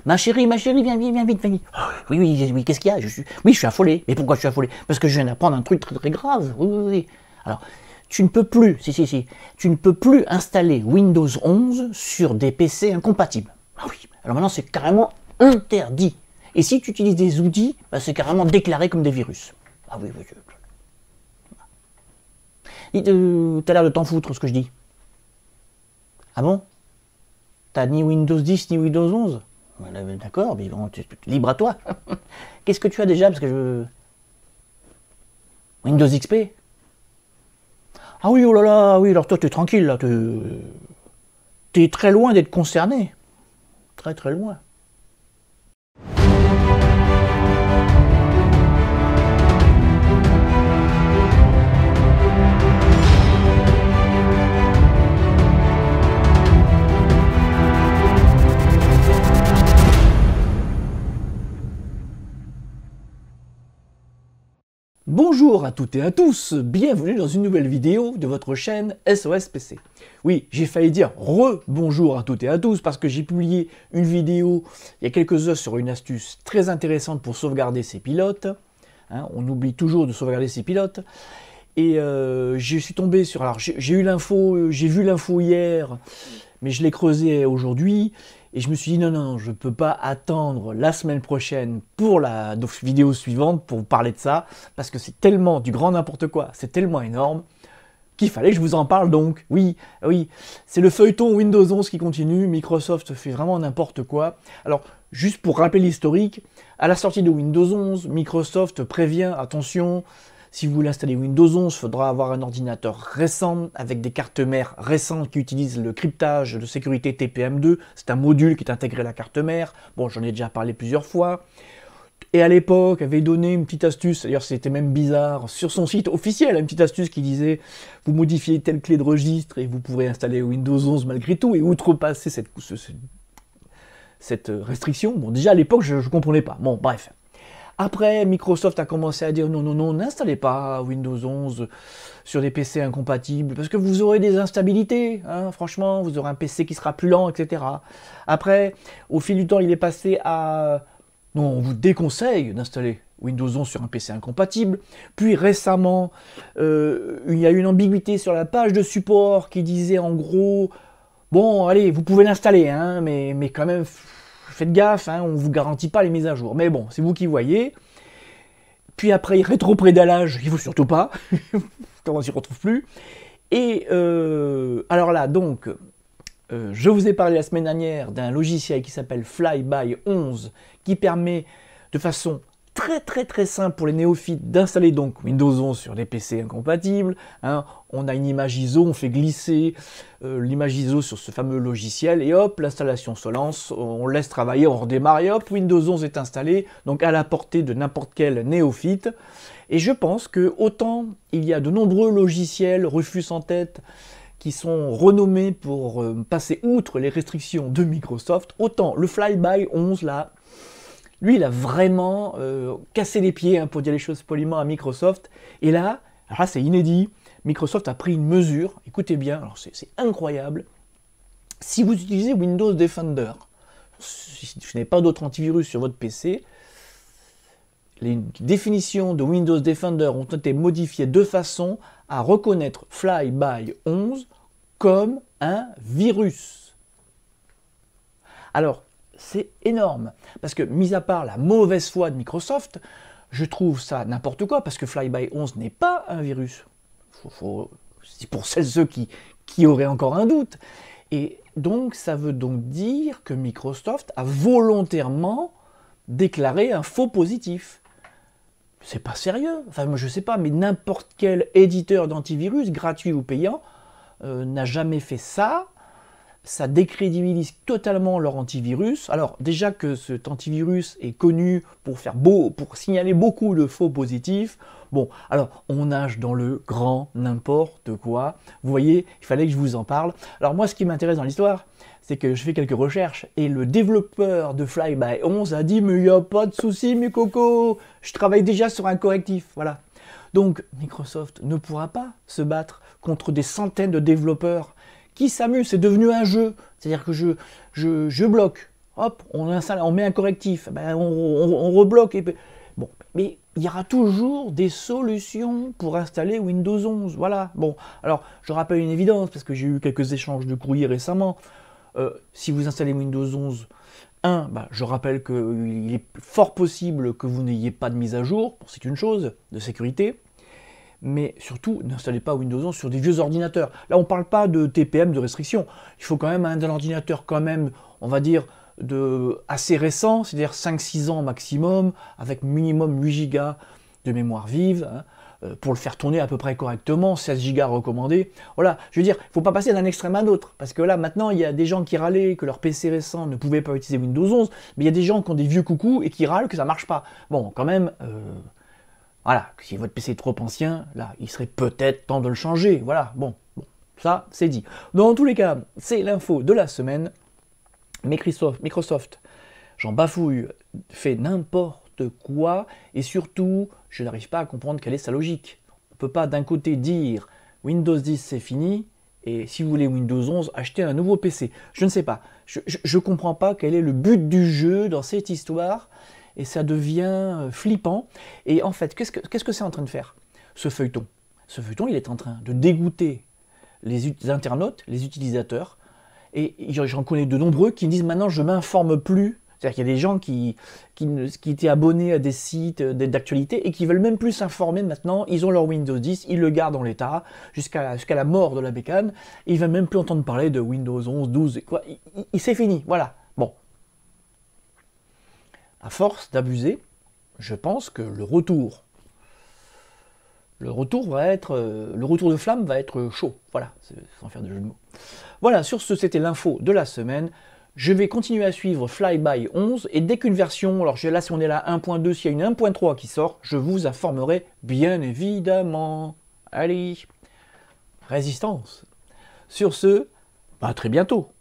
ma chérie, viens, viens vite, viens vite. Oh, oui, oui, oui, qu'est-ce qu'il y a? Oui, je suis affolé. Mais pourquoi je suis affolé? Parce que je viens d'apprendre un truc très très grave. Oui, oui, oui. Alors, tu ne peux plus, tu ne peux plus installer Windows 11 sur des PC incompatibles. Ah oui, alors maintenant c'est carrément interdit. Et si tu utilises des outils, bah, c'est carrément déclaré comme des virus. Ah oui, oui. T'as l'air de t'en foutre ce que je dis. Ah bon? T'as ni Windows 10 ni Windows 11? D'accord, mais bon, libre à toi. Qu'est-ce que tu as déjà? Parce que je... Windows XP? Ah oui, oh là là, oui, alors toi t'es tranquille là, t'es très loin d'être concerné. Très très loin. Bonjour à toutes et à tous, bienvenue dans une nouvelle vidéo de votre chaîne SOS PC. Oui, j'ai failli dire re-bonjour à toutes et à tous parce que j'ai publié une vidéo il y a quelques heures sur une astuce très intéressante pour sauvegarder ses pilotes. Hein, on oublie toujours de sauvegarder ses pilotes. Et je suis tombé sur... Alors j'ai eu l'info, j'ai vu l'info hier, mais je l'ai creusé aujourd'hui. Et je me suis dit non, je ne peux pas attendre la semaine prochaine pour la vidéo suivante pour vous parler de ça, parce que c'est tellement du grand n'importe quoi, c'est tellement énorme, qu'il fallait que je vous en parle donc. Oui, c'est le feuilleton Windows 11 qui continue, Microsoft fait vraiment n'importe quoi. Alors, juste pour rappeler l'historique, à la sortie de Windows 11, Microsoft prévient, attention, si vous voulez installer Windows 11, il faudra avoir un ordinateur récent avec des cartes mères récentes qui utilisent le cryptage de sécurité TPM2. C'est un module qui est intégré à la carte mère. Bon, j'en ai déjà parlé plusieurs fois. Et à l'époque, avait donné une petite astuce, d'ailleurs c'était même bizarre, sur son site officiel, une petite astuce qui disait « Vous modifiez telle clé de registre et vous pourrez installer Windows 11 malgré tout » et outrepasser cette restriction. Bon, déjà à l'époque, je ne comprenais pas. Bon, bref. Après, Microsoft a commencé à dire non, n'installez pas Windows 11 sur des PC incompatibles, parce que vous aurez des instabilités, hein, franchement, vous aurez un PC qui sera plus lent, etc. Après, au fil du temps, il est passé à... Non, on vous déconseille d'installer Windows 11 sur un PC incompatible. Puis récemment, il y a eu une ambiguïté sur la page de support qui disait en gros, bon, allez, vous pouvez l'installer, hein, mais quand même... Faites gaffe, hein, on ne vous garantit pas les mises à jour. Mais bon, c'est vous qui voyez. Puis après, rétroprédalage, il ne faut surtout pas. On s'y retrouve plus. Et alors là, donc, je vous ai parlé la semaine dernière d'un logiciel qui s'appelle Flyby 11, qui permet de façon très simple pour les néophytes d'installer donc Windows 11 sur des PC incompatibles. Hein. On a une image ISO, on fait glisser l'image ISO sur ce fameux logiciel et hop, l'installation se lance, on laisse travailler, on redémarre et hop, Windows 11 est installé, donc à la portée de n'importe quel néophyte. Et je pense que autant il y a de nombreux logiciels, Rufus en tête, qui sont renommés pour passer outre les restrictions de Microsoft, autant le Flyby 11 là, lui, il a vraiment cassé les pieds, hein, pour dire les choses poliment, à Microsoft. Et là, c'est inédit, Microsoft a pris une mesure, écoutez bien, alors c'est incroyable. Si vous utilisez Windows Defender, si vous n'avez pas d'autre antivirus sur votre PC, les définitions de Windows Defender ont été modifiées de façon à reconnaître Flyby 11 comme un virus. Alors, c'est énorme, parce que, mis à part la mauvaise foi de Microsoft, je trouve ça n'importe quoi, parce que Flyby 11 n'est pas un virus. C'est pour ceux qui auraient encore un doute. Et donc, ça veut donc dire que Microsoft a volontairement déclaré un faux positif. C'est pas sérieux. Enfin, moi, je sais pas, mais n'importe quel éditeur d'antivirus, gratuit ou payant, n'a jamais fait ça. Ça décrédibilise totalement leur antivirus. Alors déjà que cet antivirus est connu pour signaler beaucoup de faux positifs. Bon, alors on nage dans le grand n'importe quoi. Vous voyez, il fallait que je vous en parle. Alors moi, ce qui m'intéresse dans l'histoire, c'est que je fais quelques recherches et le développeur de Flyby 11 a dit « Mais il n'y a pas de souci, mes cocos, je travaille déjà sur un correctif. » Voilà. Donc Microsoft ne pourra pas se battre contre des centaines de développeurs qui s'amuse, c'est devenu un jeu. C'est-à-dire que je bloque hop, on installe, on met un correctif, ben, on rebloque. Bon, mais il y aura toujours des solutions pour installer Windows 11. Voilà. Bon, alors je rappelle une évidence parce que j'ai eu quelques échanges de courrier récemment. Si vous installez Windows 11, je rappelle qu'il est fort possible que vous n'ayez pas de mise à jour. Bon, c'est une chose de sécurité. Mais surtout, n'installez pas Windows 11 sur des vieux ordinateurs. Là, on ne parle pas de TPM, de restriction. Il faut quand même un ordinateur, quand même, on va dire, assez récent, c'est-à-dire 5-6 ans maximum, avec minimum 8 Go de mémoire vive, hein, pour le faire tourner à peu près correctement, 16 Go recommandé. Voilà, je veux dire, il ne faut pas passer d'un extrême à l'autre, parce que là, maintenant, il y a des gens qui râlaient que leur PC récent ne pouvait pas utiliser Windows 11, mais il y a des gens qui ont des vieux coucous et qui râlent que ça ne marche pas. Bon, quand même... Voilà, si votre PC est trop ancien, là, il serait peut-être temps de le changer. Voilà, bon, ça, c'est dit. Dans tous les cas, c'est l'info de la semaine. Microsoft, j'en bafouille, fait n'importe quoi, et surtout, je n'arrive pas à comprendre quelle est sa logique. On ne peut pas d'un côté dire Windows 10 c'est fini, et si vous voulez Windows 11, achetez un nouveau PC. Je ne sais pas, je ne comprends pas quel est le but du jeu dans cette histoire, et ça devient flippant. Et en fait, qu'est-ce que c'est en train de faire, ce feuilleton? Ce feuilleton, il est en train de dégoûter les internautes, les utilisateurs, et j'en connais de nombreux qui me disent maintenant je ne m'informe plus. C'est-à-dire qu'il y a des gens qui étaient abonnés à des sites d'actualité et qui veulent même plus s'informer maintenant. Ils ont leur Windows 10, ils le gardent en l'état jusqu'à la mort de la bécane. Et ils ne veulent même plus entendre parler de Windows 11, 12, quoi. C'est fini, voilà. Bon. À force d'abuser, je pense que le retour va être, le retour de flamme va être chaud. Voilà, sans faire de jeu de mots. Voilà, sur ce, c'était l'info de la semaine. Je vais continuer à suivre Flyby 11 et dès qu'une version, alors là si on est là 1.2, s'il y a une 1.3 qui sort, je vous informerai bien évidemment. Allez, résistance. Sur ce, à très bientôt.